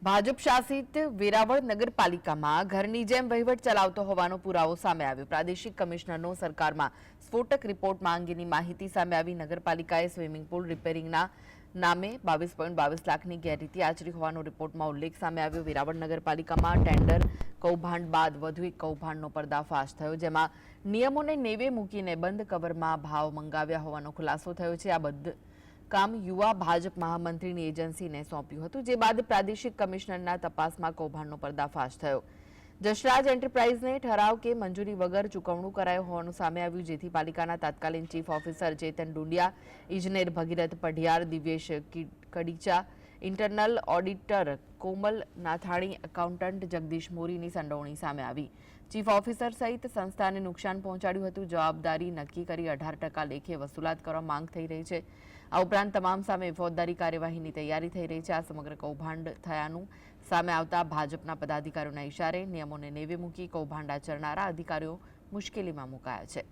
ભાજપ શાસિત વેરાવળ નગરપાલિકામાં ઘરની જેમ વહીવટ ચલાવતો હોવાનો પુરાવો સામે આવ્યો। પ્રાદેશિક કમિશનરનો સરકારમાં સ્ફોટક રિપોર્ટમાં અંગેની માહિતી સામે આવી। નગરપાલિકાએ સ્વિમિંગ પૂલ રિપેરિંગના નામે 22.22 લાખની ગેરરીતિ આચરી હોવાનો રિપોર્ટમાં ઉલ્લેખ સામે આવ્યો। વેરાવળ નગરપાલિકામાં ટેન્ડર કૌભાંડ બાદ વધુ એક કૌભાંડનો પર્દાફાશ થયો, જેમાં નિયમોને નેવે મૂકીને બંધ કવરમાં ભાવ મંગાવ્યા હોવાનો ખુલાસો થયો છે। આ બધું કામ યુવા ભાજપ મહામંત્રીની એજન્સીને સોંપ્યું હતું, જે બાદ પ્રાદેશિક કમિશનરના તપાસમાં કૌભાંડનો પર્દાફાશ થયો। જશરાજ એન્ટરપ્રાઇઝને ઠરાવ કે મંજૂરી વગર ચૂકવણું કરાયું હોવાનું સામે આવ્યું, જેથી પાલિકાના તાત્કાલિક ચીફ ઓફિસર ચેતન ડુંડિયા, ઇજનેર ભગીરથ પઢિયાર, દિવ્યેશ કડીચા, ઇન્ટરનલ ઓડિટર કોમલ નાથાણી, એકાઉન્ટન્ટ જગદીશ મોરીની સંડોવણી સામે આવી। ચીફ ઓફિસર સહિત સંસ્થાને નુકસાન પહોંચાડ્યું હતું। જવાબદારી નક્કી કરી 18% લેખે વસૂલાત કરવા માંગ થઈ રહી છે। આ ઉપરાંત તમામ સામે ફોજદારી કાર્યવાહીની તૈયારી થઈ રહી છે। આ સમગ્ર કૌભાંડ થયાનું સામે આવતા ભાજપના પદાધિકારીઓના ઇશારે નિયમોને નેવે મૂકી કૌભાંડ આચરનારા અધિકારીઓ મુશ્કેલીમાં મુકાયા છે।